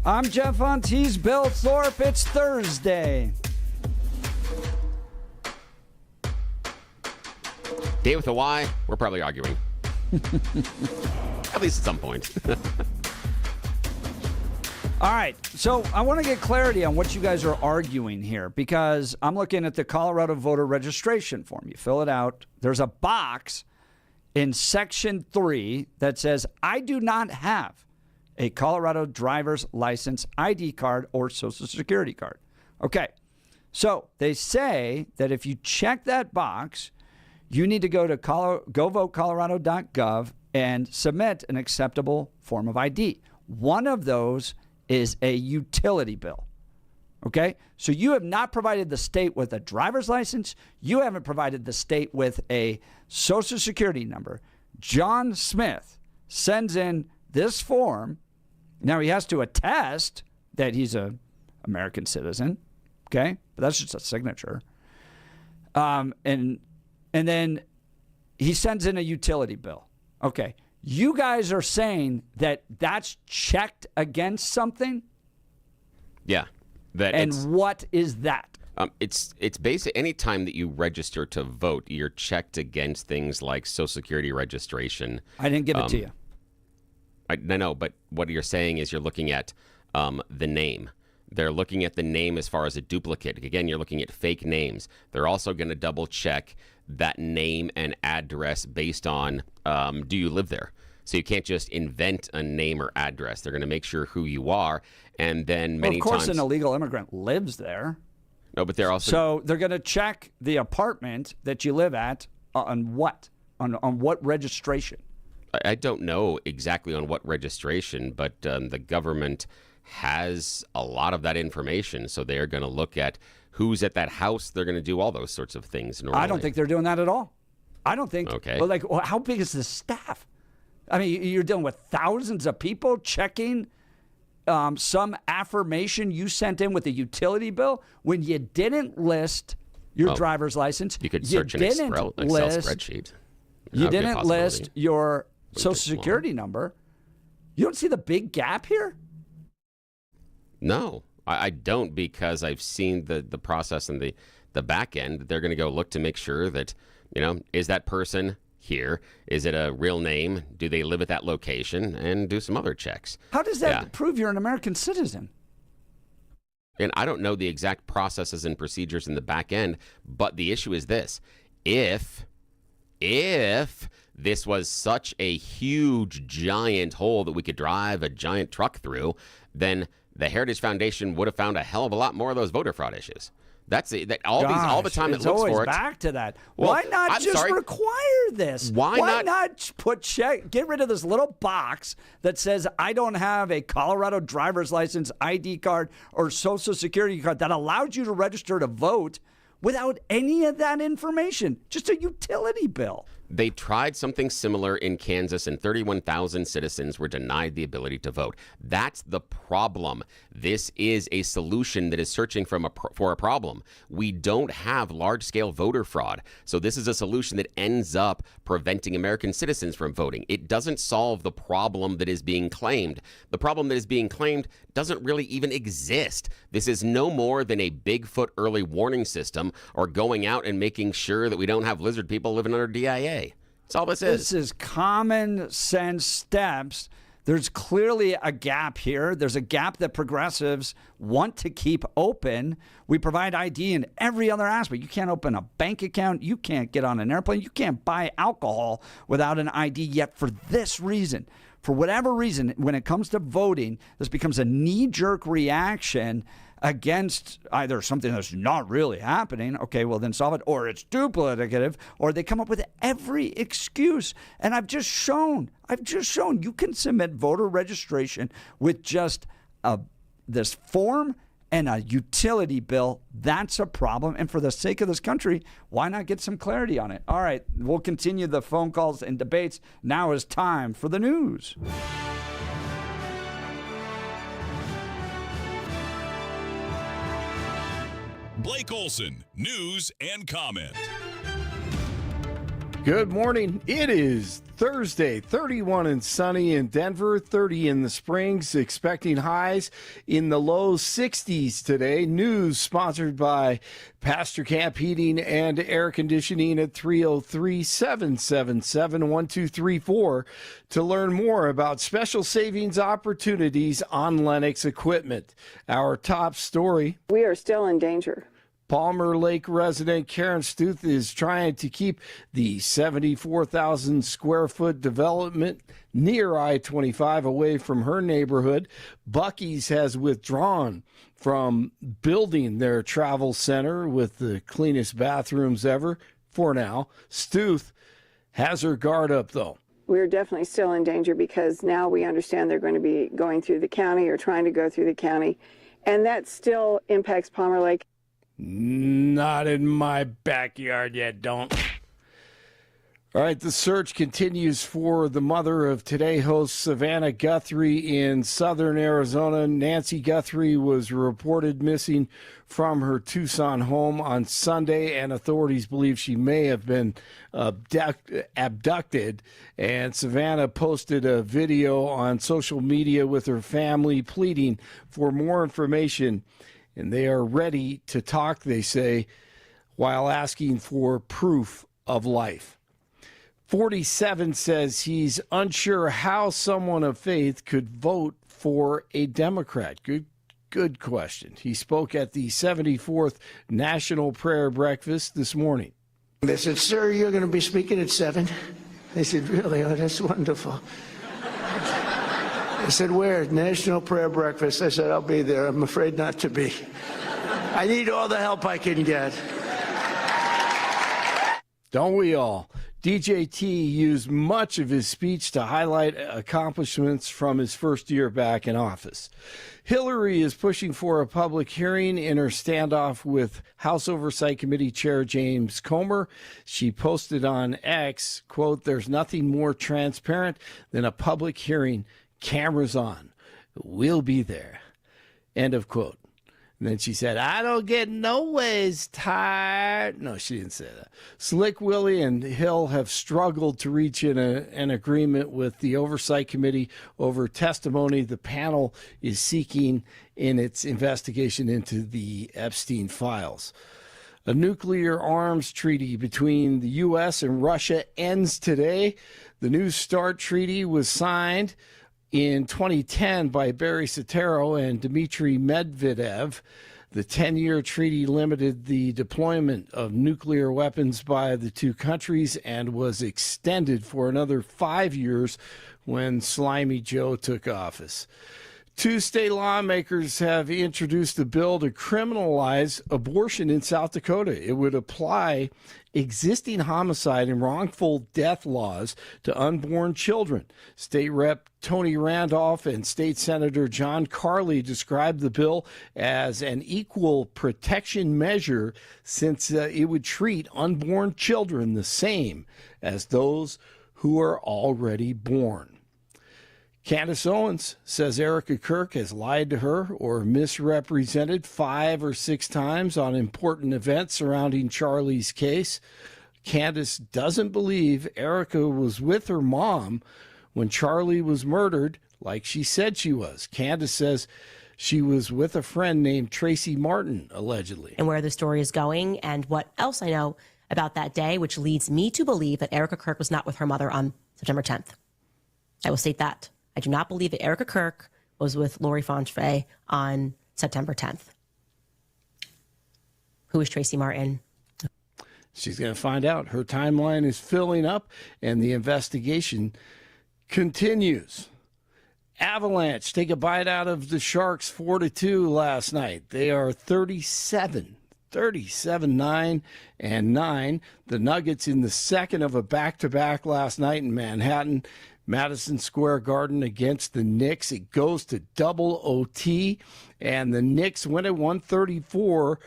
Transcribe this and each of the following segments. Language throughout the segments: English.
I'm Jeff Hunt. He's Bill Thorpe. It's Thursday. Day with a Y, we're probably arguing. At least at some point. All right, so I want to get clarity on what you guys are arguing here because I'm looking at the Colorado voter registration form. You fill it out. There's a box in Section 3 that says, I do not have a Colorado driver's license, ID card, or Social Security card. Okay, so they say that if you check that box, you need to go to govotecolorado.gov and submit an acceptable form of ID. One of those is a utility bill. Okay? So you have not provided the state with a driver's license. You haven't provided the state with a Social Security number. John Smith sends in this form. Now he has to attest that he's an American citizen. Okay? But that's just a signature. And then he sends in a utility bill. Okay. You guys are saying that that's checked against something? Yeah. What is that? It's basic. Any time that you register to vote, you're checked against things like Social Security registration. I didn't give it to you. I know, but what you're saying is you're looking at the name. They're looking at the name as far as a duplicate. Again, you're looking at fake names. They're also going to double check that name and address based on do you live there? So you can't just invent a name or address. They're going to make sure who you are. And then many times... Of course, an illegal immigrant lives there. No, but they're also... So they're going to check the apartment that you live at on what? On what registration? I don't know exactly on what registration, but the government has a lot of that information. So they're going to look at who's at that house. They're going to do all those sorts of things normally. I don't think they're doing that at all. I don't think. Okay. Well, how big is the staff? I mean, you're dealing with thousands of people checking some affirmation you sent in with a utility bill when you didn't list your driver's license. You could search an Excel spreadsheet. You didn't list your Social Security number. You don't see the big gap here? No, I don't, because I've seen the process and the back end. They're going to go look to make sure that, is that person here? Is it a real name? Do they live at that location? And do some other checks. How does that prove you're an American citizen? And I don't know the exact processes and procedures in the back end, but the issue is this. If this was such a huge, giant hole that we could drive a giant truck through, then the Heritage Foundation would have found a hell of a lot more of those voter fraud issues. That's it. All the time it looks for it. It's always back to that. Well, why not require this? Why not get rid of this little box that says I don't have a Colorado driver's license, ID card, or Social Security card that allows you to register to vote without any of that information? Just a utility bill. They tried something similar in Kansas, and 31,000 citizens were denied the ability to vote. That's the problem. This is a solution that is searching for a problem. We don't have large-scale voter fraud, so this is a solution that ends up preventing American citizens from voting. It doesn't solve the problem that is being claimed. The problem that is being claimed doesn't really even exist. This is no more than a Bigfoot early warning system or going out and making sure that we don't have lizard people living under DIA. That's all this is. This is common sense steps. There's clearly a gap here. There's a gap that progressives want to keep open. We provide ID in every other aspect. You can't open a bank account. You can't get on an airplane. You can't buy alcohol without an ID. Yet for this reason, for whatever reason, when it comes to voting, this becomes a knee-jerk reaction against either something that's not really happening, okay, well then solve it, or it's duplicative, or they come up with every excuse. And I've just shown you can submit voter registration with just this form and a utility bill. That's a problem. And for the sake of this country, why not get some clarity on it? All right, we'll continue the phone calls and debates. Now is time for the news. Blake Olson, news and comment. Good morning. It is Thursday, 31 and sunny in Denver, 30 in the Springs, expecting highs in the low 60s today. News sponsored by Pastor Camp Heating and Air Conditioning at 303-777-1234 to learn more about special savings opportunities on Lennox equipment. Our top story. We are still in danger. Palmer Lake resident Karen Stuth is trying to keep the 74,000 square foot development near I-25 away from her neighborhood. Buc-ee's has withdrawn from building their travel center with the cleanest bathrooms ever for now. Stuth has her guard up, though. We're definitely still in danger because now we understand they're going to be going through the county or trying to go through the county, and that still impacts Palmer Lake. Not in my backyard yet, don't. All right, the search continues for the mother of Today host Savannah Guthrie in southern Arizona. Nancy Guthrie was reported missing from her Tucson home on Sunday, and authorities believe she may have been abducted. And Savannah posted a video on social media with her family pleading for more information. And they are ready to talk, they say, while asking for proof of life. 47 says he's unsure how someone of faith could vote for a Democrat. Good question. He spoke at the 74th National Prayer Breakfast this morning. They said, "Sir, you're going to be speaking at 7?" I said, "Really? Oh, that's wonderful." I said, "Where?" "National Prayer Breakfast." I said, "I'll be there. I'm afraid not to be. I need all the help I can get." Don't we all? DJT used much of his speech to highlight accomplishments from his first year back in office. Hillary is pushing for a public hearing in her standoff with House Oversight Committee Chair James Comer. She posted on X, quote, "There's nothing more transparent than a public hearing. Cameras on. We'll be there." End of quote. And then she said, "I don't get no ways tired." No, she didn't say that. Slick Willie and Hill have struggled to reach an agreement with the Oversight Committee over testimony the panel is seeking in its investigation into the Epstein files. A nuclear arms treaty between the U.S. and Russia ends today. The New START treaty was signed in 2010 by Barry Soetoro and Dmitry Medvedev. The 10-year treaty limited the deployment of nuclear weapons by the two countries and was extended for another 5 years when Slimy Joe took office. Two state lawmakers have introduced a bill to criminalize abortion in South Dakota. It would apply existing homicide and wrongful death laws to unborn children. State Rep Tony Randolph and State Senator John Carley described the bill as an equal protection measure since it would treat unborn children the same as those who are already born. Candace Owens says Erica Kirk has lied to her or misrepresented 5 or 6 times on important events surrounding Charlie's case. Candace doesn't believe Erica was with her mom when Charlie was murdered like she said she was. Candace says she was with a friend named Tracy Martin, allegedly. And where the story is going and what else I know about that day, which leads me to believe that Erica Kirk was not with her mother on September 10th. I will state that. I do not believe that Erica Kirk was with Lori Fontrey on September 10th. Who is Tracy Martin? She's going to find out. Her timeline is filling up, and the investigation continues. Avalanche take a bite out of the Sharks 4-2 last night. They are 37-9 and 9. The Nuggets in the second of a back-to-back last night in Manhattan. Madison Square Garden against the Knicks. It goes to double OT, and the Knicks win at 134-127.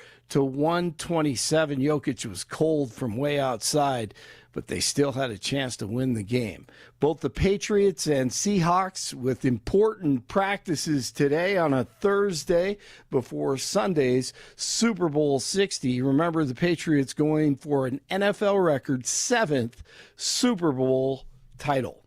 Jokic was cold from way outside, but they still had a chance to win the game. Both the Patriots and Seahawks with important practices today on a Thursday before Sunday's Super Bowl 60. Remember, the Patriots going for an NFL record 7th Super Bowl title.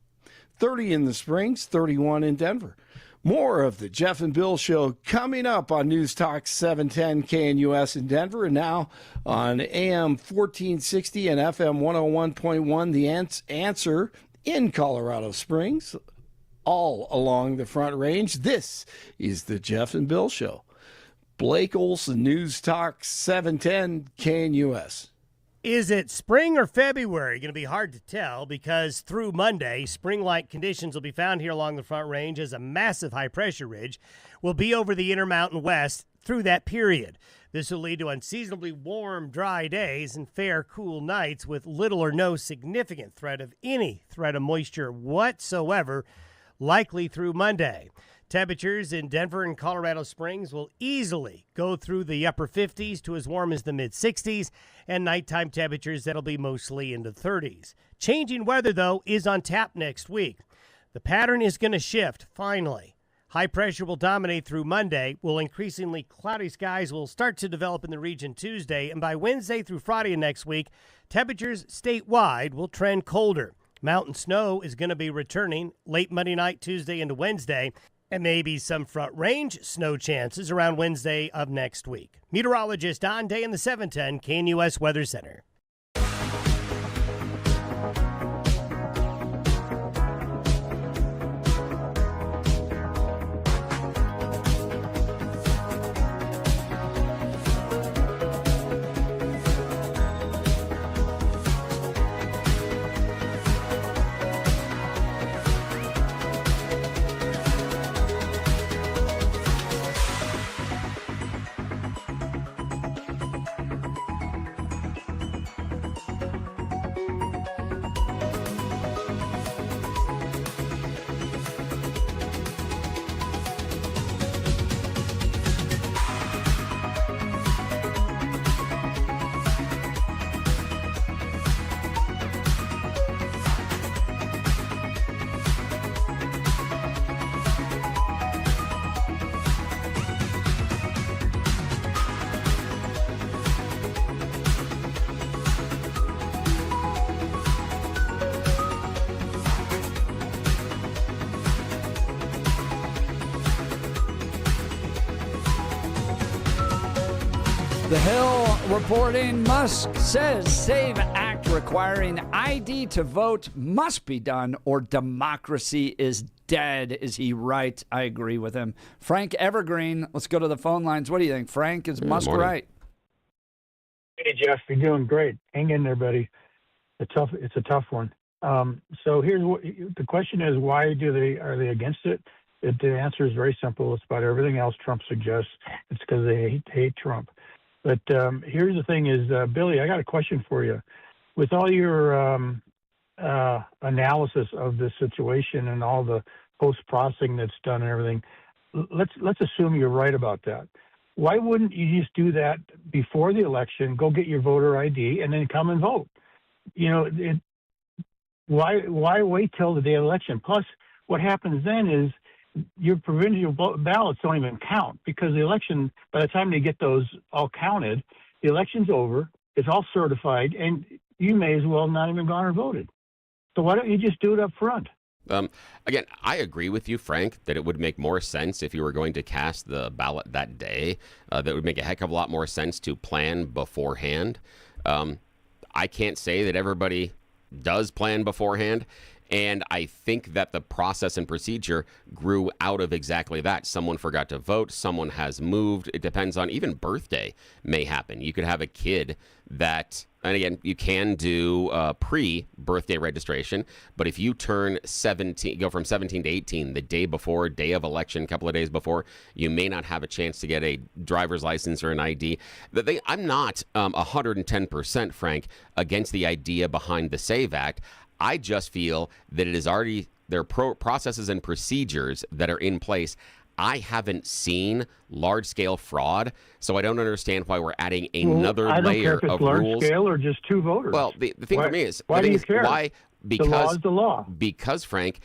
30 in the Springs, 31 in Denver. More of the Jeff and Bill Show coming up on News Talk 710 KNUS in Denver, and now on AM 1460 and FM 101.1, the answer in Colorado Springs, all along the Front Range. This is the Jeff and Bill Show. Blake Olson, News Talk 710 KNUS. Is it spring or February? Going to be hard to tell because through Monday, spring-like conditions will be found here along the Front Range as a massive high-pressure ridge will be over the Intermountain West through that period. This will lead to unseasonably warm, dry days and fair, cool nights with little or no significant threat of moisture whatsoever, likely through Monday. Temperatures in Denver and Colorado Springs will easily go through the upper 50s to as warm as the mid-60s, and nighttime temperatures that'll be mostly in the 30s. Changing weather, though, is on tap next week. The pattern is going to shift, finally. High pressure will dominate through Monday, while increasingly cloudy skies will start to develop in the region Tuesday, and by Wednesday through Friday of next week, temperatures statewide will trend colder. Mountain snow is going to be returning late Monday night, Tuesday into Wednesday, and maybe some Front Range snow chances around Wednesday of next week. Meteorologist Don Day in the 710 KNUS Weather Center. The Hill reporting, Musk says SAVE Act requiring ID to vote must be done or democracy is dead. Is he right? I agree with him. Frank Evergreen, let's go to the phone lines. What do you think, Frank? Is Musk right? Hey, Jeff, you're doing great. Hang in there, buddy. It's a tough one. So here's what the question is: why are they against it? The answer is very simple. It's about everything else Trump suggests. It's because they hate Trump. But here's the thing: is Billy, I got a question for you. With all your analysis of this situation and all the post-processing that's done and everything, let's assume you're right about that. Why wouldn't you just do that before the election? Go get your voter ID and then come and vote. You know, why wait till the day of the election? Plus, what happens then is your provincial ballots don't even count because the election, by the time they get those all counted, the election's over, it's all certified, and you may as well not even gone or voted. So why don't you just do it up front? Again, I agree with you, Frank, that it would make more sense if you were going to cast the ballot that day. That would make a heck of a lot more sense to plan beforehand. I can't say that everybody does plan beforehand. And I think that the process and procedure grew out of exactly that. Someone forgot to vote. Someone has moved. It depends on even birthday may happen. You could have a kid that, and again, you can do pre-birthday registration. But if you turn 17, go from 17 to 18 the day before, day of election, a couple of days before, you may not have a chance to get a driver's license or an ID. I'm not 110%, Frank, against the idea behind the SAVE Act. I just feel that it is already, there are processes and procedures that are in place. I haven't seen large-scale fraud, so I don't understand why we're adding another layer of rules. I don't care if it's large-scale or just two voters. Well, the thing for me is, why do you care? Why? Because the law is the law. Because, Frank,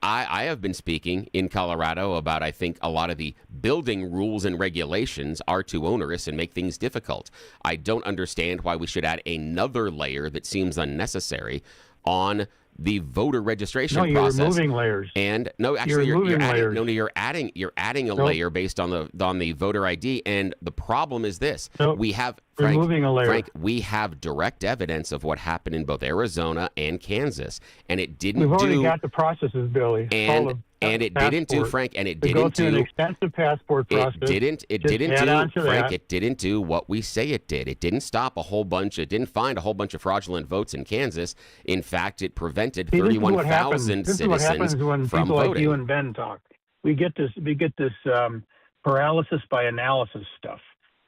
I have been speaking in Colorado about, I think, a lot of the building rules and regulations are too onerous and make things difficult. I don't understand why we should add another layer that seems unnecessary on the voter registration No, you're process. removing layers. And no, actually, You're removing layers. you're adding a layer based on the voter ID. And the problem is this: we have removing a layer. Frank, we have direct evidence of what happened in both Arizona and Kansas, and it didn't. We've already got the processes, Billy. And it didn't do, Frank, and it didn't do. Go through an extensive passport process. It didn't do what we say it did. It didn't stop it didn't find a whole bunch of fraudulent votes in Kansas. In fact, it prevented 31,000 citizens from voting. This is what happens when people like you and Ben talk. We get this paralysis by analysis stuff.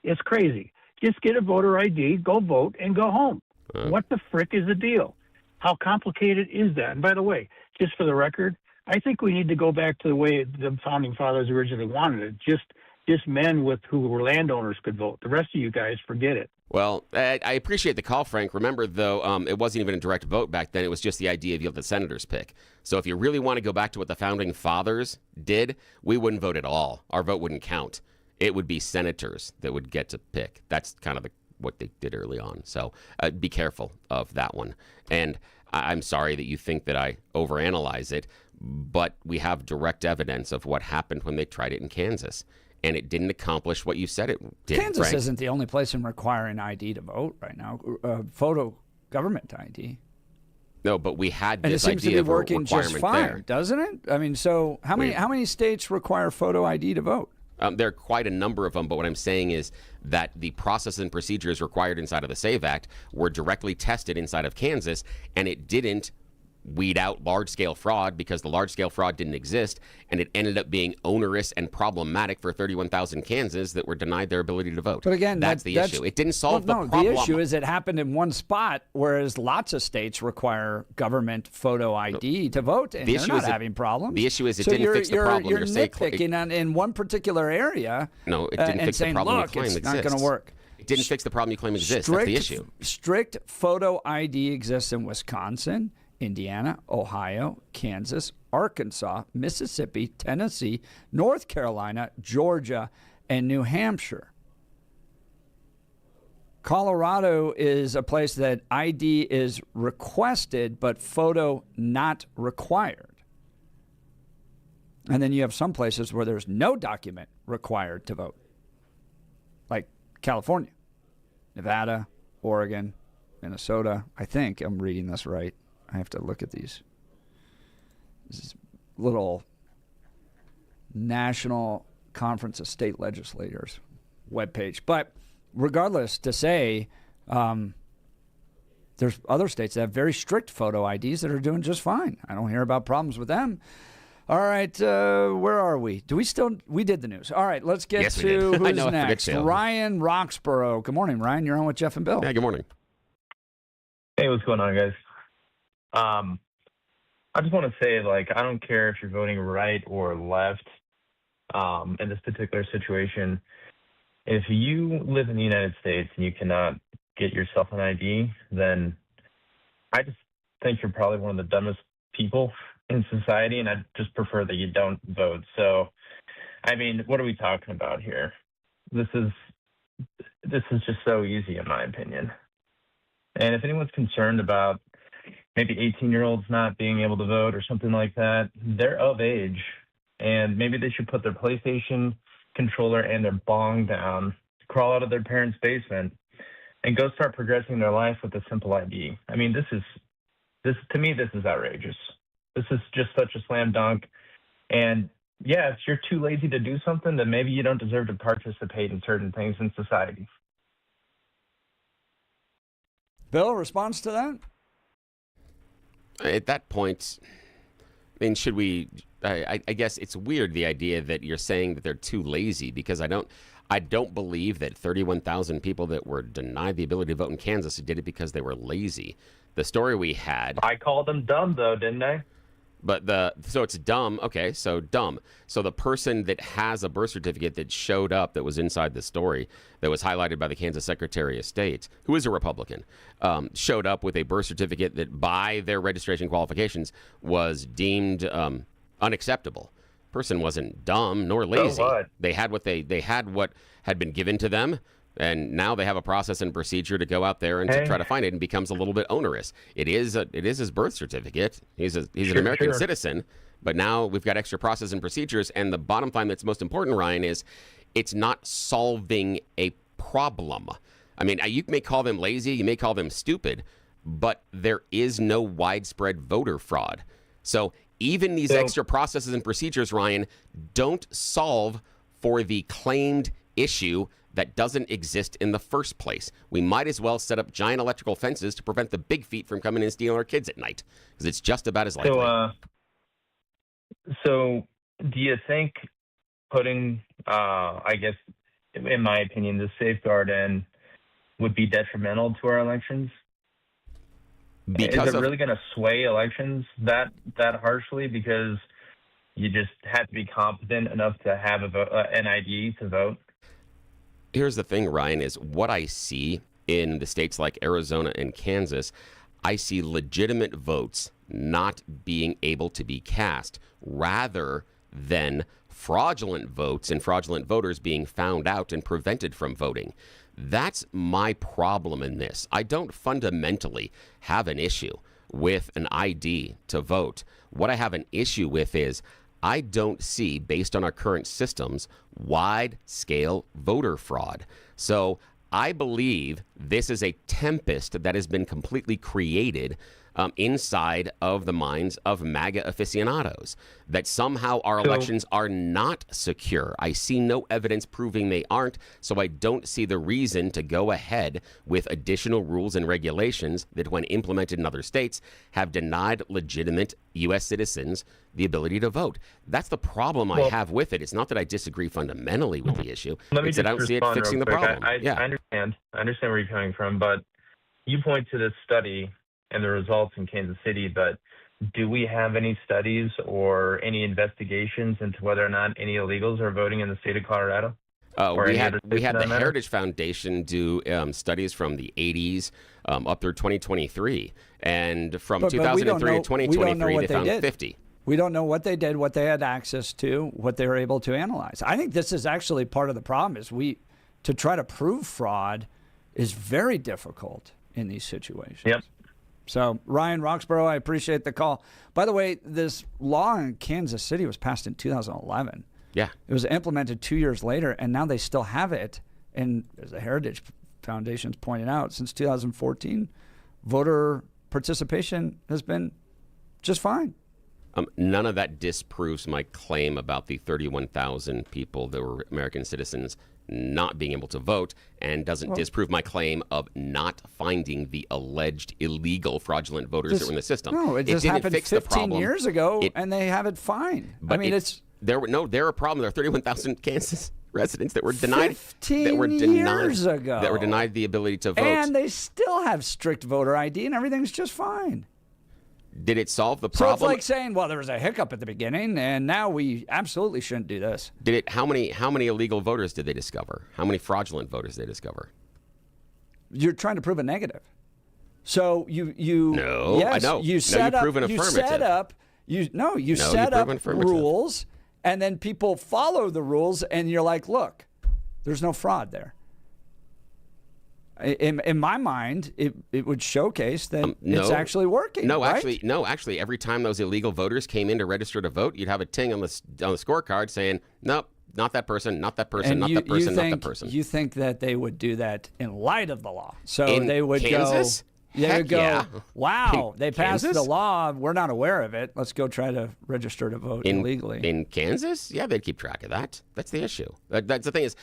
It's crazy. Just get a voter ID, go vote, and go home. What the frick is the deal? How complicated is that? And by the way, just for the record, I think we need to go back to the way the founding fathers originally wanted it. Just men who were landowners could vote. The rest of you guys, forget it. Well, I appreciate the call, Frank. Remember, though, it wasn't even a direct vote back then. It was just the idea of you let the senators pick. So if you really want to go back to what the founding fathers did, we wouldn't vote at all. Our vote wouldn't count. It would be senators that would get to pick. That's kind of what they did early on. So be careful of that one. And I'm sorry that you think that I overanalyze it, but we have direct evidence of what happened when they tried it in Kansas, and it didn't accomplish what you said it did. Kansas Frank. Isn't the only place in requiring ID to vote right now. Photo government ID. No, but we had and this it seems idea to be working of a requirement just fine, there, doesn't it? I mean, so how many states require photo ID to vote? There are quite a number of them, but what I'm saying is that the process and procedures required inside of the SAVE Act were directly tested inside of Kansas, and it didn't weed out large-scale fraud because the large-scale fraud didn't exist, and it ended up being onerous and problematic for 31,000 Kansans that were denied their ability to vote. But again, that's the issue. It didn't solve the problem. The issue is it happened in one spot, whereas lots of states require government photo ID to vote, and they're not having problems. The issue is it didn't fix the problem. You're nitpicking in one particular area. No, it didn't fix the problem you claim it's exists. not going to work. It didn't fix the problem you claim exists. That's the issue. Strict photo ID exists in Wisconsin, Indiana, Ohio, Kansas, Arkansas, Mississippi, Tennessee, North Carolina, Georgia, and New Hampshire. Colorado is a place that ID is requested, but photo not required. And then you have some places where there's no document required to vote, like California, Nevada, Oregon, Minnesota. I think I'm reading this right. I have to look at these. This is little National Conference of State Legislators webpage. But regardless, to say there's other states that have very strict photo IDs that are doing just fine. I don't hear about problems with them. All right, where are we? We did the news. All right, let's get to who's next. Ryan Roxborough. Good morning, Ryan. You're on with Jeff and Bill. Yeah, good morning. Hey, what's going on, guys? I just want to say, I don't care if you're voting right or left in this particular situation. If you live in the United States and you cannot get yourself an ID, then I just think you're probably one of the dumbest people in society, and I just prefer that you don't vote. So, I mean, what are we talking about here? This is just so easy, in my opinion. And if anyone's concerned about maybe 18-year-olds not being able to vote or something like that, they're of age, and maybe they should put their PlayStation controller and their bong down, crawl out of their parents' basement, and go start progressing their life with a simple ID. I mean, to me, this is outrageous. This is just such a slam dunk. And yeah, if you're too lazy to do something, then maybe you don't deserve to participate in certain things in society. Bill, response to that? At that point, I mean, should we? I guess it's weird, the idea that you're saying that they're too lazy, because I don't believe that 31,000 people that were denied the ability to vote in Kansas did it because they were lazy. The story we had. I called them dumb, though, didn't I? But so it's dumb. Okay, so dumb. So the person that has a birth certificate that showed up, that was inside the story, that was highlighted by the Kansas Secretary of State, who is a Republican, showed up with a birth certificate that by their registration qualifications was deemed unacceptable. Person wasn't dumb nor lazy. So what? They had what had been given to them. And now they have a process and procedure to go out there and to try to find it, and becomes a little bit onerous. It is his birth certificate. He's an American citizen, but now we've got extra process and procedures. And the bottom line that's most important, Ryan, is it's not solving a problem. I mean, you may call them lazy, you may call them stupid, but there is no widespread voter fraud. So even these extra processes and procedures, Ryan, don't solve for the claimed issue that doesn't exist in the first place. We might as well set up giant electrical fences to prevent the big feet from coming and stealing our kids at night, because it's just about as likely. So do you think putting, I guess, in my opinion, the safeguard in would be detrimental to our elections? Is it really going to sway elections that harshly because you just have to be competent enough to have an ID to vote? Here's the thing, Ryan, is what I see in the states like Arizona and Kansas, I see legitimate votes not being able to be cast rather than fraudulent votes and fraudulent voters being found out and prevented from voting. That's my problem in this. I don't fundamentally have an issue with an ID to vote. What I have an issue with is I don't see, based on our current systems, wide-scale voter fraud. So I believe this is a tempest that has been completely created inside of the minds of MAGA aficionados, that somehow our elections are not secure. I see no evidence proving they aren't, so I don't see the reason to go ahead with additional rules and regulations that, when implemented in other states, have denied legitimate U.S. citizens the ability to vote. That's the problem I have with it. It's not that I disagree fundamentally with the issue. It's that I don't see it fixing the problem. I understand where you're coming from, but you point to this study and the results in Kansas City, but do we have any studies or any investigations into whether or not any illegals are voting in the state of Colorado? We had the Heritage Foundation do studies from the 80s up through 2023, and from 2003 to 2023 they found 50. We don't know what they did, what they had access to, what they were able to analyze. I think this is actually part of the problem. Is to try to prove fraud is very difficult in these situations. Yep. So, Ryan Roxborough, I appreciate the call. By the way, this law in Kansas City was passed in 2011. Yeah. It was implemented 2 years later, and now they still have it. And as the Heritage Foundation's pointed out, since 2014, voter participation has been just fine. None of that disproves my claim about the 31,000 people that were American citizens not being able to vote, and doesn't disprove my claim of not finding the alleged illegal fraudulent voters that were in the system. No, it just didn't happened fix 15 years ago, and they have it fine. But I mean, there are a problem. There are 31,000 Kansas residents that were denied 15 years ago that were denied the ability to vote, and they still have strict voter ID, and everything's just fine. Did it solve the problem? So it's like saying, well, there was a hiccup at the beginning, and now we absolutely shouldn't do this. Did it? How many illegal voters did they discover? How many fraudulent voters did they discover? You're trying to prove a negative. So you no, yes, I know. You set you up, prove an affirmative. You set up rules, and then people follow the rules, and you're like, look, there's no fraud there. In my mind, it would showcase that it's actually working. No, right? actually, every time those illegal voters came in to register to vote, you'd have a ting on the scorecard saying, nope, not that person, not that person, not that person, not that person. You think that they would do that in light of the law? So in they would Kansas? They would go, yeah. wow, they passed Kansas? the law. We're not aware of it. Let's go try to register to vote illegally. In Kansas? Yeah, they'd keep track of that. That's the issue. That's the thing is,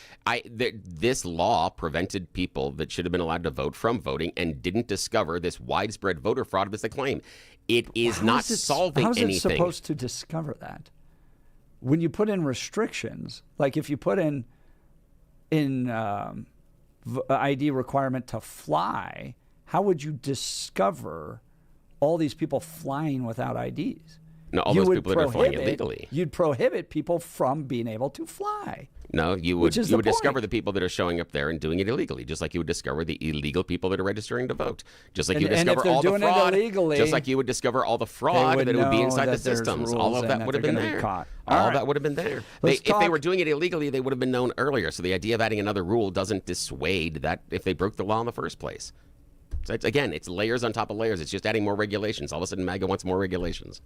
this law prevented people that should have been allowed to vote from voting and didn't discover this widespread voter fraud as they claim. It is not solving anything. How's it supposed to discover that? When you put in restrictions, like if you put in ID requirement to fly, how would you discover all these people flying without IDs? No, all those people that are flying illegally. You'd prohibit people from being able to fly. No, you would discover the people that are showing up there and doing it illegally, just like you would discover the illegal people that are registering to vote. Just like you would discover all the fraud. Just like you would discover all the fraud that would be inside the systems. All of that would have been there. All that would have been there. If they were doing it illegally, they would have been known earlier. So the idea of adding another rule doesn't dissuade that if they broke the law in the first place. So it's layers on top of layers. It's just adding more regulations. All of a sudden, MAGA wants more regulations.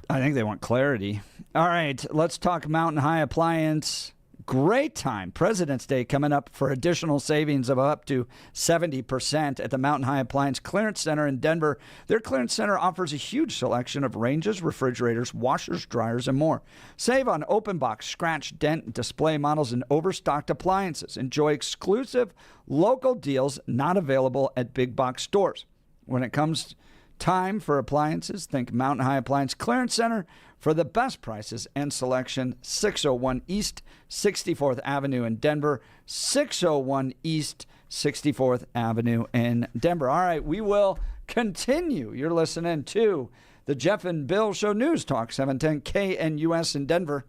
I think they want clarity. All right, let's talk Mountain High Appliance. Great time. President's Day coming up for additional savings of up to 70% at the Mountain High Appliance Clearance Center in Denver. Their clearance center offers a huge selection of ranges, refrigerators, washers, dryers, and more. Save on open box, scratch, dent, display models, and overstocked appliances. Enjoy exclusive local deals not available at big box stores. When it comes time for appliances, think Mountain High Appliance Clearance Center for the best prices and selection. 601 East 64th Avenue in Denver. 601 East 64th Avenue in Denver. All right, we will continue. You're listening to the Jeff and Bill Show, News Talk 710 KNUS in Denver.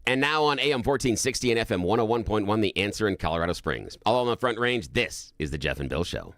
And now on AM 1460 and FM 101.1, The Answer in Colorado Springs. All on the Front Range, this is the Jeff and Bill Show.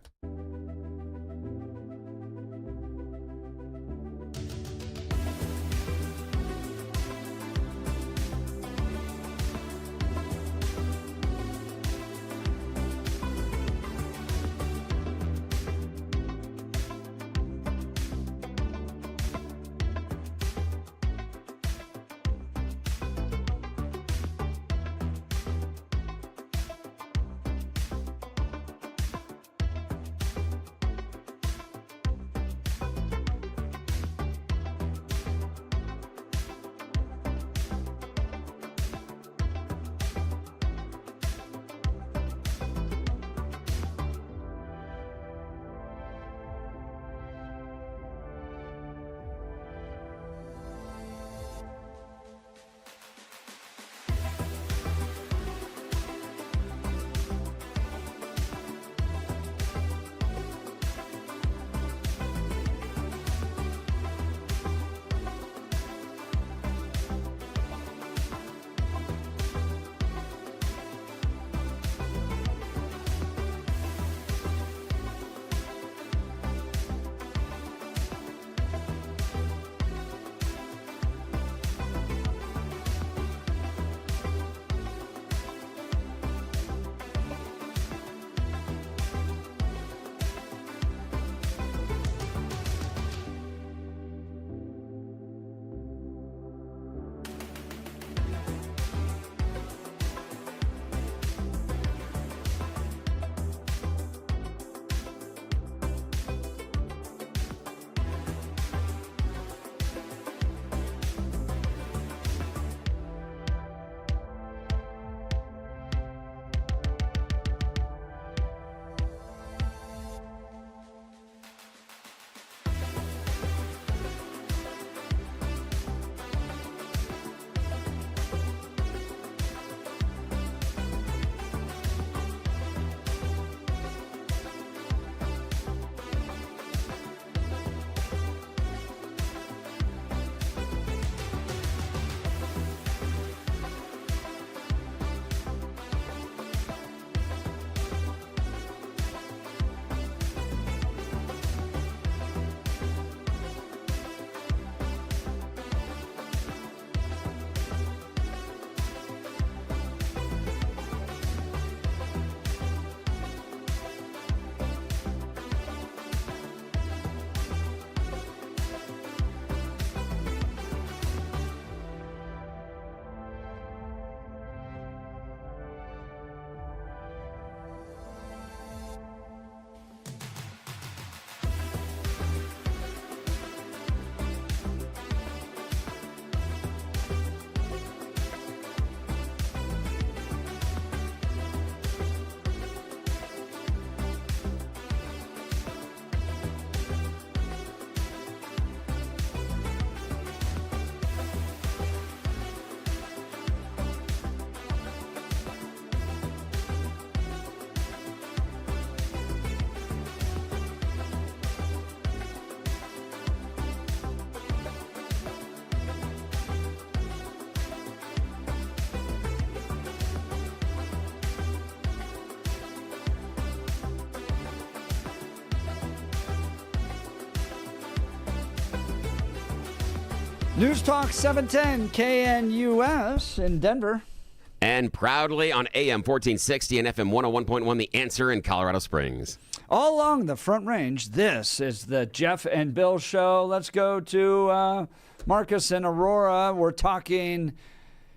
News Talk 710 KNUS in Denver. And proudly on AM 1460 and FM 101.1, The Answer in Colorado Springs. All along the Front Range, this is the Jeff and Bill Show. Let's go to Marcus and Aurora. We're talking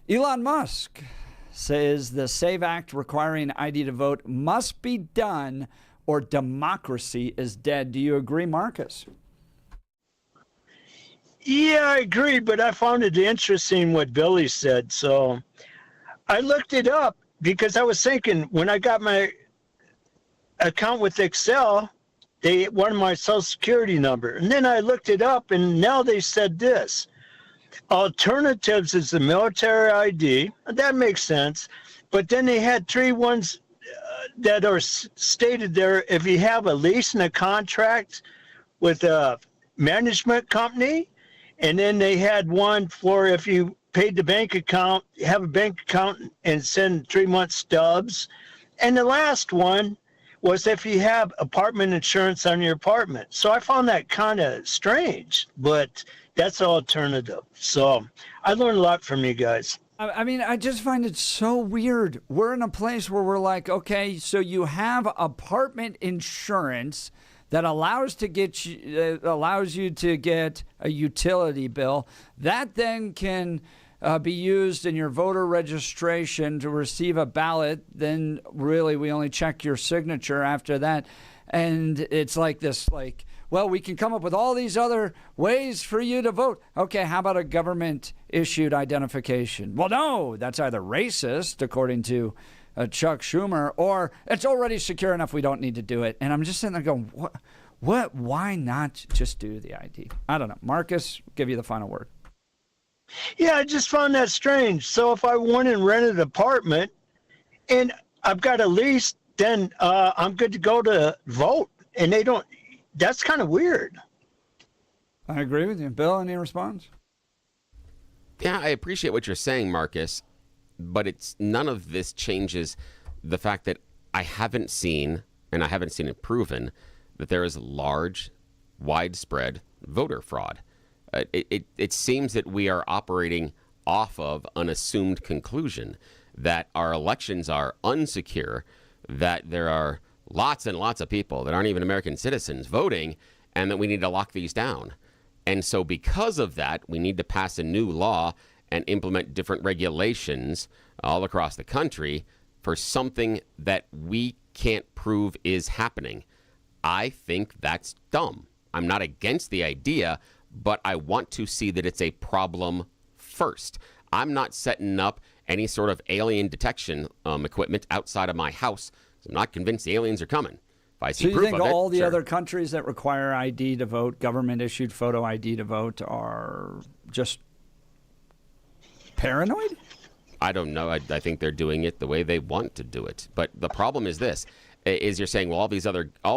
Elon Musk says the SAVE Act requiring ID to vote must be done or democracy is dead. Do you agree, Marcus? Yeah, I agree, but I found it interesting what Billy said. So I looked it up because I was thinking when I got my account with Excel, they wanted my social security number. And then I looked it up, and now they said this. Alternatives is the military ID. That makes sense. But then they had three ones that are stated there. If you have a lease and a contract with a management company, and then they had one for if you paid the bank account, have a bank account and send 3-month stubs. And the last one was if you have apartment insurance on your apartment. So I found that kind of strange, but that's an alternative. So I learned a lot from you guys. I mean, I just find it so weird. We're in a place where we're like, okay, so you have apartment insurance that allows you to get a utility bill. That then can be used in your voter registration to receive a ballot. Then really we only check your signature after that. And it's like this, like, well, we can come up with all these other ways for you to vote. Okay, how about a government-issued identification? Well, no, that's either racist, according to Chuck Schumer, or it's already secure enough we don't need to do it. And I'm just sitting there going, what? Why not just do the ID? I don't know. Marcus, give you the final word. Yeah, I just found that strange. So if I went and rented an apartment and I've got a lease, then I'm good to go to vote. And they don't. That's kind of weird. I agree with you. Bill, any response? Yeah, I appreciate what you're saying, Marcus, but it's none of this changes the fact that I haven't seen, and I haven't seen it proven, that there is large, widespread voter fraud. It seems that we are operating off of an assumed conclusion that our elections are unsecure, that there are lots and lots of people that aren't even American citizens voting, and that we need to lock these down. And so because of that, we need to pass a new law and implement different regulations all across the country for something that we can't prove is happening. I think that's dumb. I'm not against the idea, but I want to see that it's a problem first. I'm not setting up any sort of alien detection equipment outside of my house. I'm not convinced the aliens are coming. If I see proof of it, so you think all the sure. other countries that require ID to vote, government-issued photo ID to vote, are just paranoid? I don't know. I think they're doing it the way they want to do it. But the problem is this: is you're saying, well, all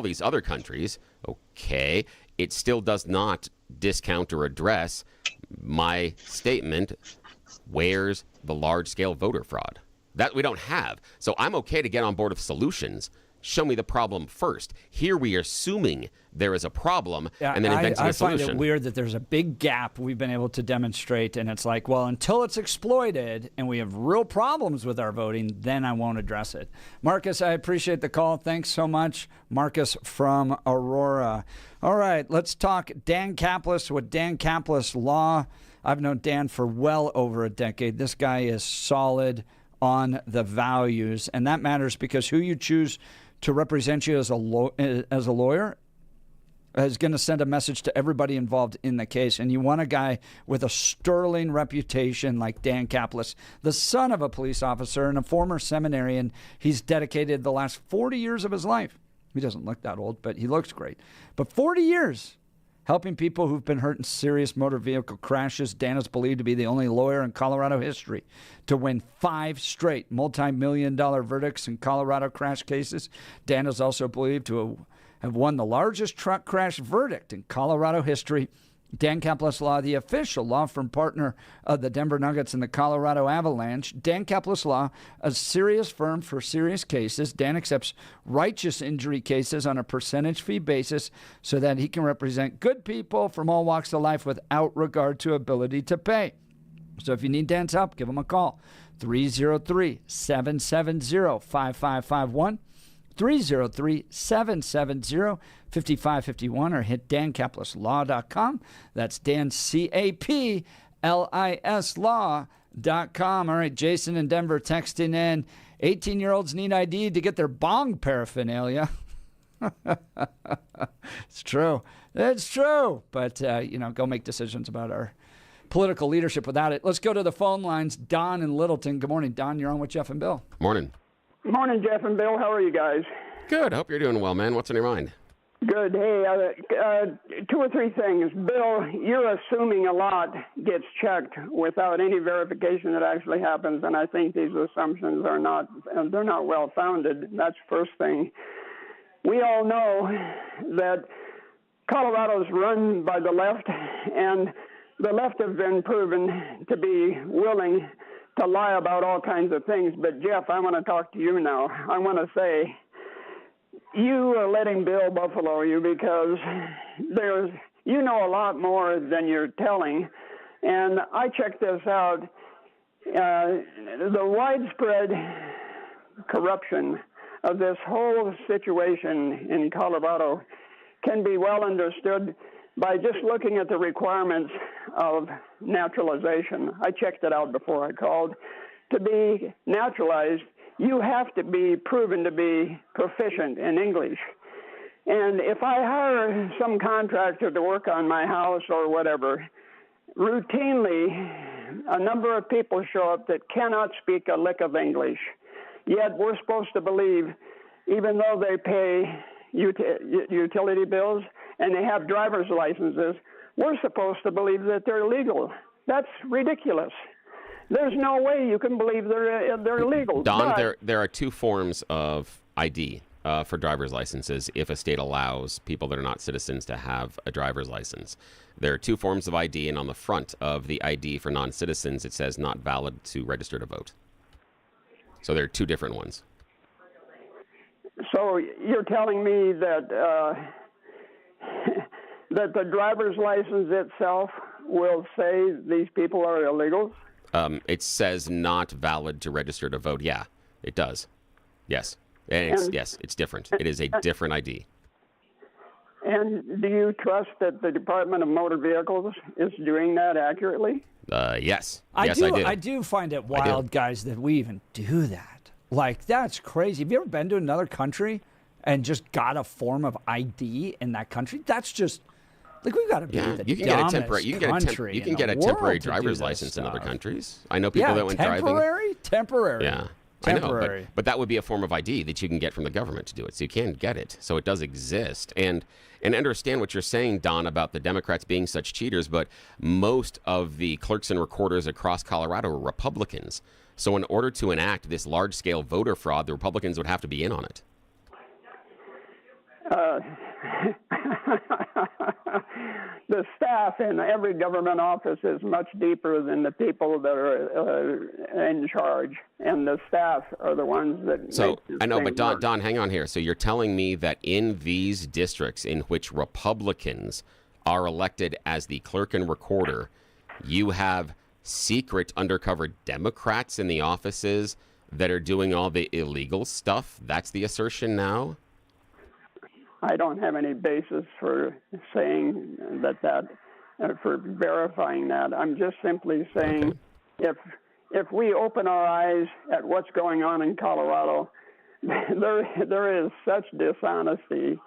these other countries, okay, it still does not discount or address my statement. Where's the large-scale voter fraud? That we don't have. So I'm okay to get on board with solutions. Show me the problem first. Here we are assuming there is a problem and then inventing a solution. I find it weird that there's a big gap we've been able to demonstrate, and it's like, well, until it's exploited and we have real problems with our voting, then I won't address it. Marcus, I appreciate the call. Thanks so much. Marcus from Aurora. All right, let's talk Dan Caplis with Dan Caplis Law. I've known Dan for well over a decade. This guy is solid on the values, and that matters because who you choose to represent you as a lawyer is going to send a message to everybody involved in the case. And you want a guy with a sterling reputation like Dan Caplis, the son of a police officer and a former seminarian. He's dedicated the last 40 years of his life. He doesn't look that old, but he looks great. But 40 years helping people who've been hurt in serious motor vehicle crashes. Dan is believed to be the only lawyer in Colorado history to win 5 straight multi-million-dollar verdicts in Colorado crash cases. Dan is also believed to have won the largest truck crash verdict in Colorado history Dan Caplis Law, the official law firm partner of the Denver Nuggets and the Colorado Avalanche. Dan Caplis Law, a serious firm for serious cases. Dan accepts righteous injury cases on a percentage fee basis so that he can represent good people from all walks of life without regard to ability to pay. So if you need Dan's help, give him a call. 303-770-5551. 303-770-5551 or hit dancaplisLaw.com. That's Dan, C-A-P-L-I-S law.com. All right, Jason in Denver texting in, 18-year-olds need ID to get their bong paraphernalia. It's true. It's true. But, go make decisions about our political leadership without it. Let's go to the phone lines. Don in Littleton. Good morning, Don. You're on with Jeff and Bill. Morning. Morning, Jeff and Bill. How are you guys? Good. Hope you're doing well, man. What's on your mind? Good. Hey, two or three things. Bill, you're assuming a lot gets checked without any verification that actually happens, and I think these assumptions are not well founded. That's first thing. We all know that Colorado's run by the left, and the left have been proven to be willing to lie about all kinds of things. But, Jeff, I want to talk to you now. I want to say you are letting Bill buffalo you because you know a lot more than you're telling. And I checked this out. The widespread corruption of this whole situation in Colorado can be well understood by just looking at the requirements of naturalization. I checked it out before I called. To be naturalized, you have to be proven to be proficient in English. And if I hire some contractor to work on my house or whatever, routinely a number of people show up that cannot speak a lick of English. Yet we're supposed to believe, even though they pay utility bills and they have driver's licenses, we're supposed to believe that they're legal. That's ridiculous. There's no way you can believe they're legal. Don, there are two forms of ID for driver's licenses if a state allows people that are not citizens to have a driver's license. There are two forms of ID, and on the front of the ID for non-citizens, it says not valid to register to vote. So there are two different ones. So you're telling me that that the driver's license itself will say these people are illegals? It says not valid to register to vote. Yeah, it does. Yes. Yes, it's different. It is a different ID. And do you trust that the Department of Motor Vehicles is doing that accurately? Yes. I do. I do find it wild, guys, that we even do that. Like, that's crazy. Have you ever been to another country and just got a form of ID in that country? That's just, like, we've got to be the you can dumbest get a temporary driver's license in other countries. I know people that went driving. Temporary. Yeah. Temporary. I know, but that would be a form of ID that you can get from the government to do it. So you can get it. So it does exist. And understand what you're saying, Don, about the Democrats being such cheaters, but most of the clerks and recorders across Colorado are Republicans. So in order to enact this large-scale voter fraud, the Republicans would have to be in on it. The staff in every government office is much deeper than the people that are in charge, and the staff are the ones that. So I know, but Don, hang on here. So you're telling me that in these districts in which Republicans are elected as the clerk and recorder, you have secret undercover Democrats in the offices that are doing all the illegal stuff? That's the assertion now? I don't have any basis for saying that for verifying that. I'm just simply saying if we open our eyes at what's going on in Colorado, there is such dishonesty.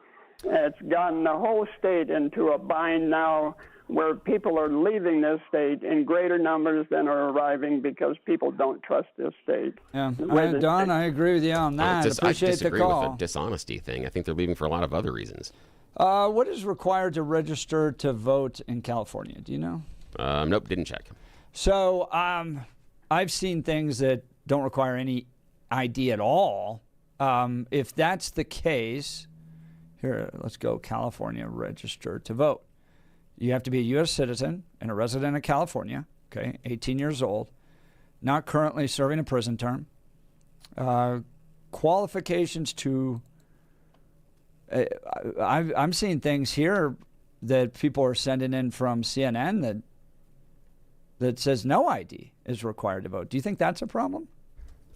It's gotten the whole state into a bind now where people are leaving this state in greater numbers than are arriving because people don't trust this state. Yeah, Don, I agree with you on that. Appreciate I disagree the call. with the dishonesty thing. I think they're leaving for a lot of other reasons. What is required to register to vote in California? Do you know? Nope, didn't check. So I've seen things that don't require any ID at all. If that's the case, here, let's go California, register to vote. You have to be a U.S. citizen and a resident of California, okay, 18 years old, not currently serving a prison term. Qualifications to I'm seeing things here that people are sending in from CNN that says no ID is required to vote. Do you think that's a problem?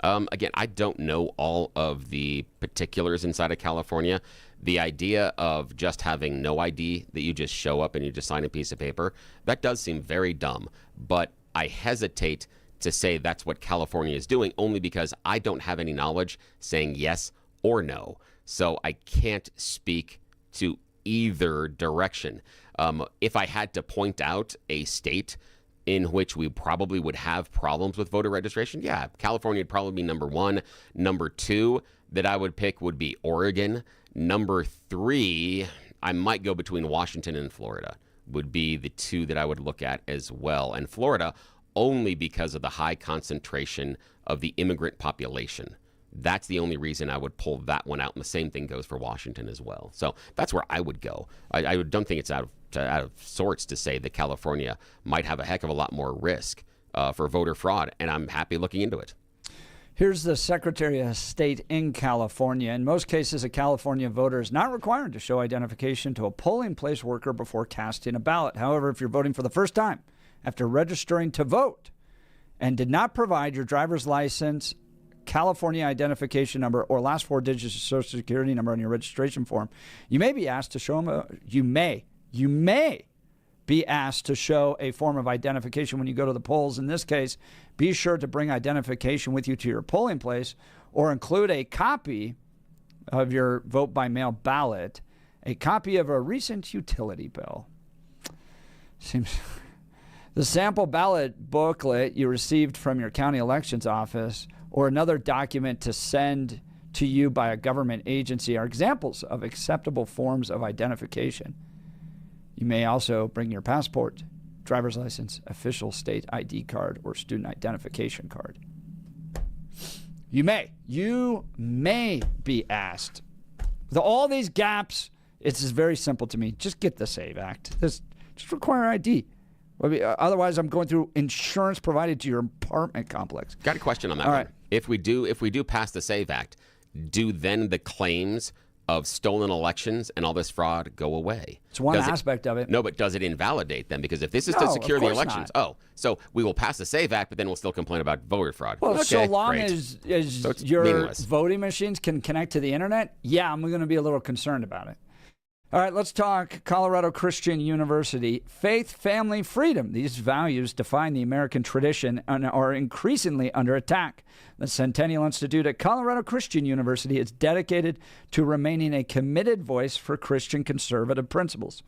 Again, I don't know all of the particulars inside of California. The idea of just having no ID, that you just show up and you just sign a piece of paper, that does seem very dumb. But I hesitate to say that's what California is doing, only because I don't have any knowledge saying yes or no. So I can't speak to either direction. If I had to point out a state in which we probably would have problems with voter registration, yeah, California would probably be number one. Number two that I would pick would be Oregon. Number three, I might go between Washington and Florida, would be the two that I would look at as well. And Florida, only because of the high concentration of the immigrant population. That's the only reason I would pull that one out. And the same thing goes for Washington as well. So that's where I would go. I don't think it's out of sorts to say that California might have a heck of a lot more risk for voter fraud, and I'm happy looking into it. Here's the Secretary of State in California. In most cases, a California voter is not required to show identification to a polling place worker before casting a ballot. However, if you're voting for the first time after registering to vote and did not provide your driver's license, California identification number, or last four digits of Social Security number on your registration form, you may be asked to show them you may be asked to show a form of identification when you go to the polls. In this case, be sure to bring identification with you to your polling place, or include a copy of your vote by mail ballot, a copy of a recent utility bill. Seems the sample ballot booklet you received from your county elections office, or another document to send to you by a government agency, are examples of acceptable forms of identification. You may also bring your passport, driver's license, official state ID card, or student identification card. You may be asked. With all these gaps, it's very simple to me. Just get the SAVE Act. Just require ID. Otherwise, I'm going through insurance provided to your apartment complex. Got a question on that All one. right. If we do pass the SAVE Act, do then the claims of stolen elections and all this fraud go away? It's one aspect of it. No, but does it invalidate them? Because if this is to No, secure of the course elections, so we will pass the SAVE Act, but then we'll still complain about voter fraud. Well, okay, so long great. as So it's your meaningless. voting machines can connect to the internet, yeah, I'm going to be a little concerned about it. All right, let's talk Colorado Christian University. Faith, family, freedom. These values define the American tradition and are increasingly under attack. The Centennial Institute at Colorado Christian University is dedicated to remaining a committed voice for Christian conservative principles.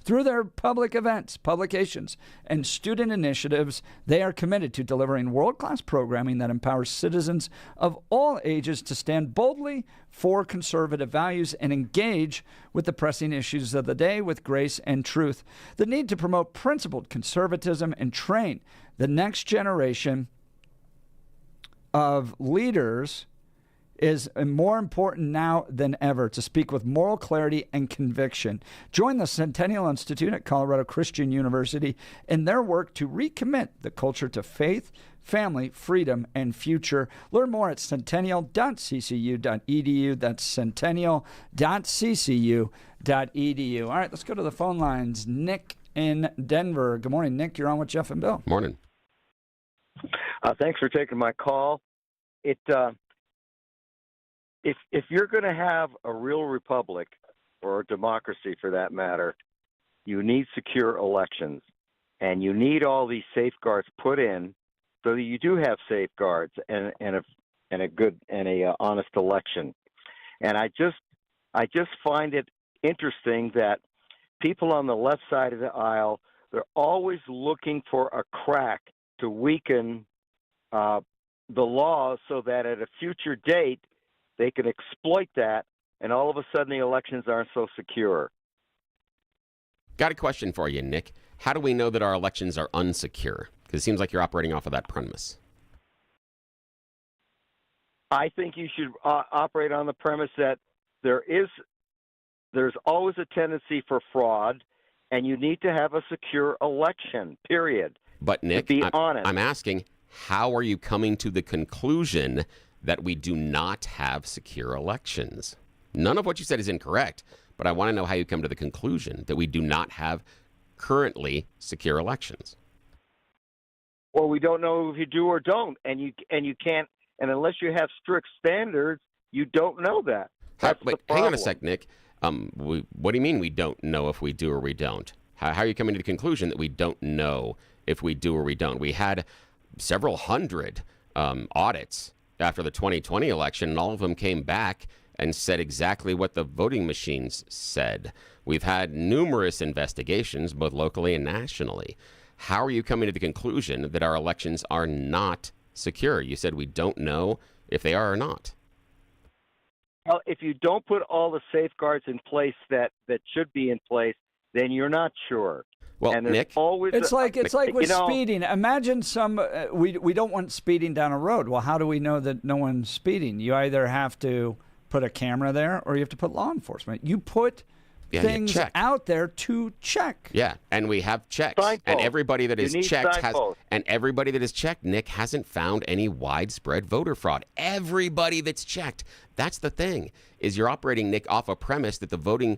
Through their public events, publications, and student initiatives, they are committed to delivering world-class programming that empowers citizens of all ages to stand boldly for conservative values and engage with the pressing issues of the day with grace and truth. The need to promote principled conservatism and train the next generation of leaders is more important now than ever to speak with moral clarity and conviction. Join the Centennial Institute at Colorado Christian University in their work to recommit the culture to faith, family, freedom, and future. Learn more at centennial.ccu.edu. That's centennial.ccu.edu. All right, let's go to the phone lines. Nick in Denver. Good morning, Nick. You're on with Jeff and Bill. Morning. Thanks for taking my call. If you're going to have a real republic, or a democracy for that matter, you need secure elections, and you need all these safeguards put in so that you do have safeguards and a good and a honest election. And I just find it interesting that people on the left side of the aisle, they're always looking for a crack to weaken the law so that at a future date they can exploit that, and all of a sudden the elections aren't so secure. Got a question for you, Nick. How do we know that our elections are unsecure? Because it seems like you're operating off of that premise. I think you should operate on the premise that there's always a tendency for fraud, and you need to have a secure election, period. But, Nick, to be honest. I'm asking, how are you coming to the conclusion that we do not have secure elections? None of what you said is incorrect, but I want to know how you come to the conclusion that we do not have currently secure elections. Well, we don't know if you do or don't, and you can't, and unless you have strict standards, you don't know that. That's the problem. Hang on a sec, Nick. What do you mean we don't know if we do or we don't? How are you coming to the conclusion that we don't know if we do or we don't? We had several hundred audits after the 2020 election, and all of them came back and said exactly what the voting machines said. We've had numerous investigations, both locally and nationally. How are you coming to the conclusion that our elections are not secure? You said we don't know if they are or not. Well, if you don't put all the safeguards in place that should be in place, then you're not sure. Well, and Nick, it's like with speeding. Imagine we don't want speeding down a road. Well, how do we know that no one's speeding? You either have to put a camera there or you have to put law enforcement. You put things out there to check. Yeah, and we have checks, and everybody that is checked Nick, hasn't found any widespread voter fraud. Everybody that's checked. That's the thing, is you're operating, Nick, off a premise that the voting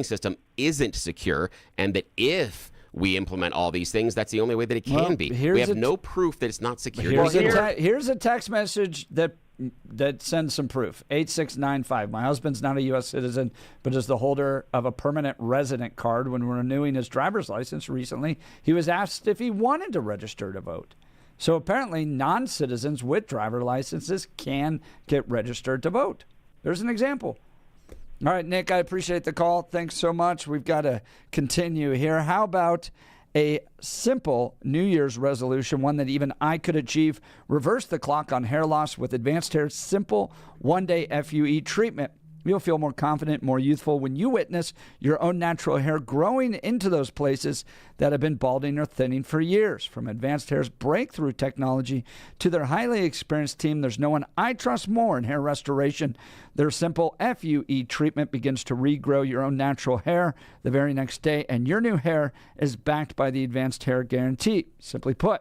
system isn't secure, and that if we implement all these things, that's the only way that it can be. We have no proof that it's not secure. Here's a text message that sends some proof. 8695. My husband's not a U.S. citizen, but is the holder of a permanent resident card. When renewing his driver's license recently, he was asked if he wanted to register to vote. So apparently non-citizens with driver licenses can get registered to vote. There's an example. All right, Nick, I appreciate the call. Thanks so much. We've got to continue here. How about a simple New Year's resolution, one that even I could achieve? Reverse the clock on hair loss with Advanced Hair's simple one-day FUE treatment. You'll feel more confident, more youthful when you witness your own natural hair growing into those places that have been balding or thinning for years. From Advanced Hair's breakthrough technology to their highly experienced team, there's no one I trust more in hair restoration. Their simple FUE treatment begins to regrow your own natural hair the very next day, and your new hair is backed by the Advanced Hair Guarantee. Simply put,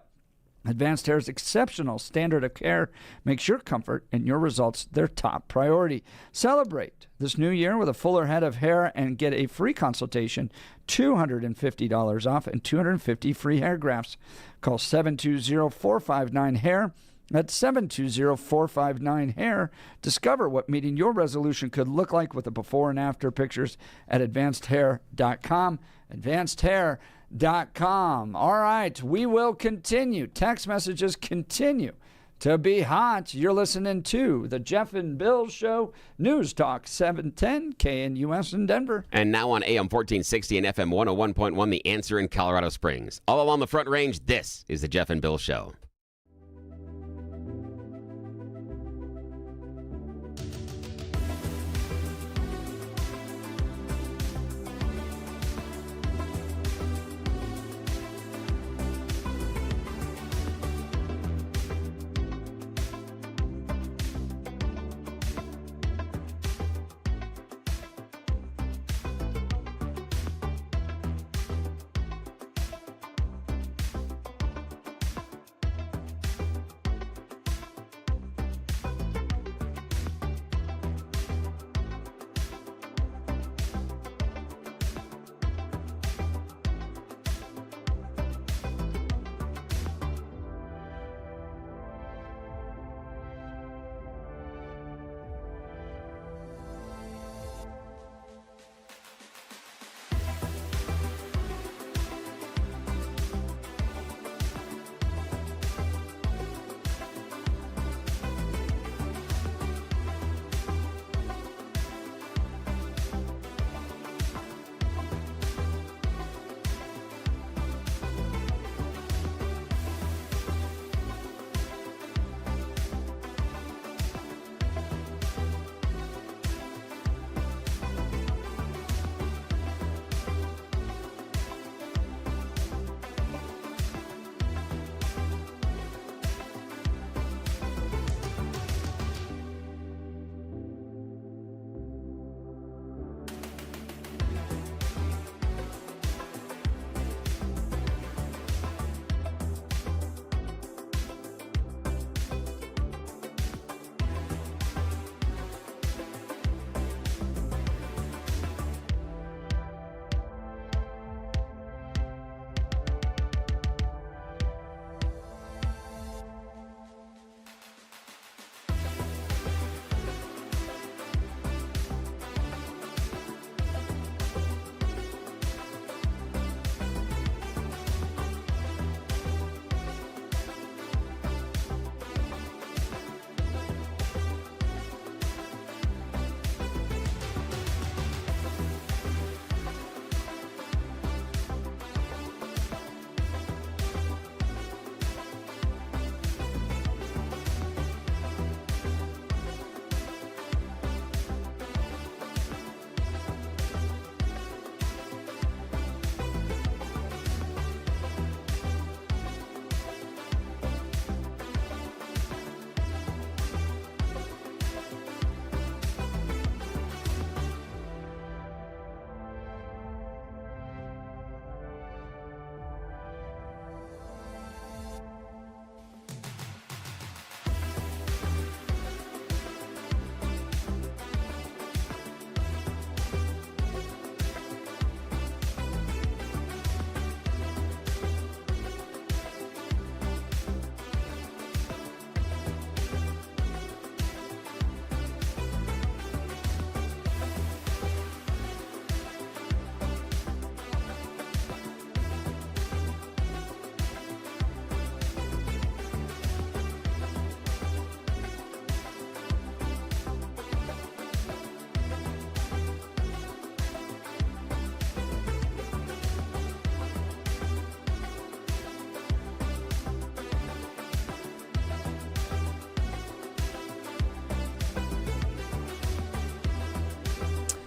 Advanced Hair's exceptional standard of care makes your comfort and your results their top priority. Celebrate this new year with a fuller head of hair and get a free consultation, $250 off, and 250 free hair grafts. Call 720-459-HAIR. That's 720-459-HAIR. Discover what meeting your resolution could look like with the before and after pictures at advancedhair.com. AdvancedHair.com. All right, we will continue. Text messages continue to be hot. You're listening to the Jeff and Bill Show, News Talk 710 KNUS in Denver. And now on AM 1460 and FM 101.1, The Answer in Colorado Springs. All along the Front Range, this is the Jeff and Bill Show.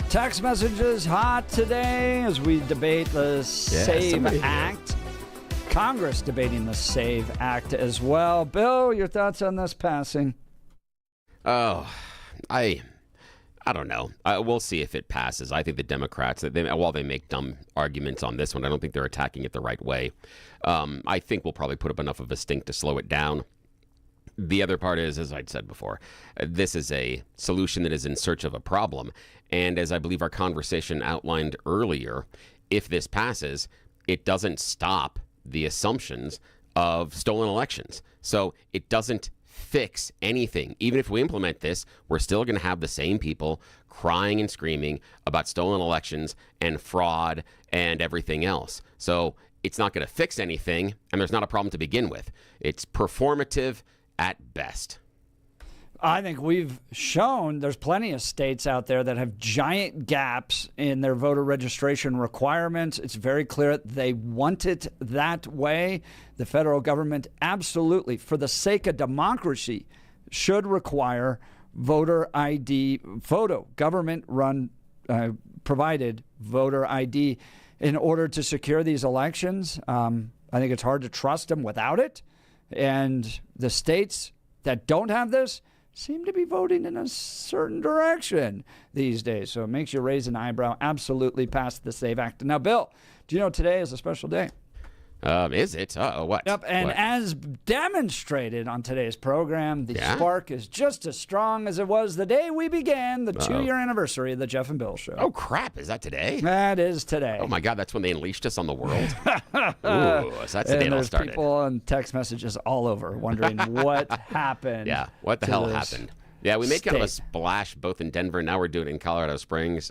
Text messages hot today as we debate the SAVE Act. Congress debating the SAVE Act as well. Bill, your thoughts on this passing? Oh, I don't know. We'll see if it passes. I think the Democrats, while they make dumb arguments on this one, I don't think they're attacking it the right way. I think we'll probably put up enough of a stink to slow it down. The other part is, as I'd said before, this is a solution that is in search of a problem. And as I believe our conversation outlined earlier, if this passes, it doesn't stop the assumptions of stolen elections. So it doesn't fix anything. Even if we implement this, we're still going to have the same people crying and screaming about stolen elections and fraud and everything else. So it's not going to fix anything, and there's not a problem to begin with. It's performative at best. I think we've shown there's plenty of states out there that have giant gaps in their voter registration requirements. It's very clear they want it that way. The federal government absolutely, for the sake of democracy, should require voter ID, government-run provided voter ID in order to secure these elections. I think it's hard to trust them without it. And the states that don't have this seem to be voting in a certain direction these days. So it makes you raise an eyebrow. Absolutely pass the SAVE Act. Now, Bill, do you know today is a special day? Is it? What? Yep, and what? as demonstrated on today's program, the spark is just as strong as it was the day we began the 2-year anniversary of the Jeff and Bill Show. Oh, crap. Is that today? That is today. Oh, my God. That's when they unleashed us on the world? Ooh, so that's the day it all started. There's people on text messages all over wondering what happened. Yeah, what the hell happened? Yeah, we made kind of a splash both in Denver, now we're doing it in Colorado Springs.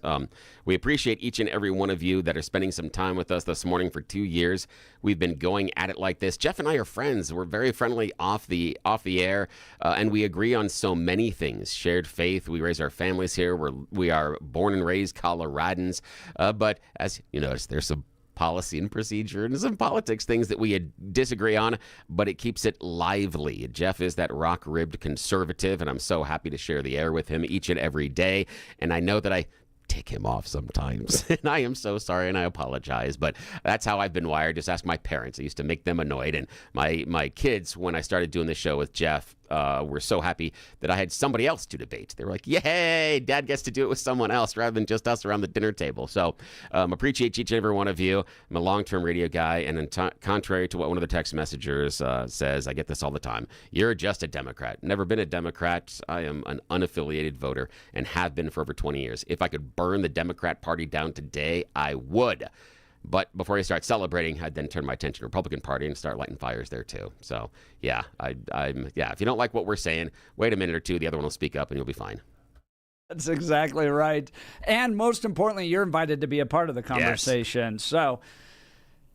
We appreciate each and every one of you that are spending some time with us this morning for 2 years. We've been going at it like this. Jeff and I are friends. We're very friendly off the air, and we agree on so many things. Shared faith. We raise our families here. We are born and raised Coloradans. But as you notice, there's some policy and procedure and some politics things that we disagree on, but it keeps it lively. Jeff is that rock-ribbed conservative, and I'm so happy to share the air with him each and every day. And I know that I tick him off sometimes, and I am so sorry, and I apologize, but that's how I've been wired. Just ask my parents. I used to make them annoyed, and my kids, when I started doing the show with Jeff, were so happy that I had somebody else to debate. They were like, yay, Dad gets to do it with someone else rather than just us around the dinner table. So appreciate each and every one of you. I'm a long-term radio guy, and contrary to what one of the text messengers says, I get this all the time. You're just a Democrat. Never been a Democrat. I am an unaffiliated voter and have been for over 20 years. If I could burn the Democrat Party down today, I would. But before I start celebrating, I'd then turn my attention to the Republican Party and start lighting fires there too. So yeah, if you don't like what we're saying, wait a minute or two. The other one will speak up and you'll be fine. That's exactly right. And most importantly, you're invited to be a part of the conversation. Yes. So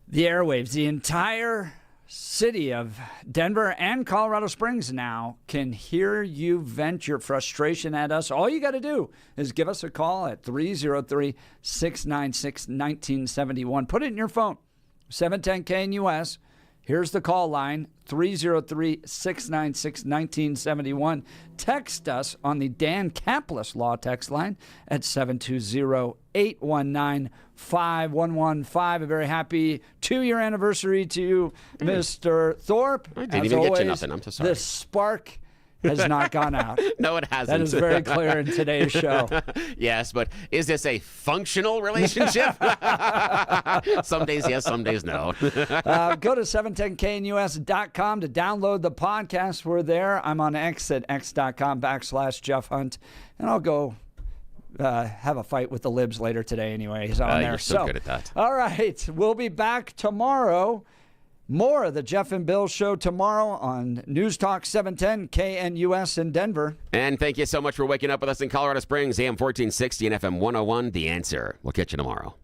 the airwaves, the entire city of Denver and Colorado Springs now can hear you vent your frustration at us. All you got to do is give us a call at 303-696-1971. Put it in your phone, 710-KNUS. Here's the call line, 303-696-1971. Text us on the Dan Caplis Law text line at 720-819-5115. A very happy 2-year anniversary to you, Mr. Thorpe. I didn't even get you nothing. I'm so sorry. The spark has not gone out. No, it hasn't. That is very clear in today's show. Yes, but is this a functional relationship? Some days yes, some days no. Go to 710knus.com to download the podcast. We're there. I'm on X at x.com/Jeff Hunt. And I'll go have a fight with the libs later today anyway. He's on there. You're so good at that. All right. We'll be back tomorrow. More of the Jeff and Bill Show tomorrow on News Talk 710 KNUS in Denver. And thank you so much for waking up with us in Colorado Springs, AM 1460 and FM 101, The Answer. We'll catch you tomorrow.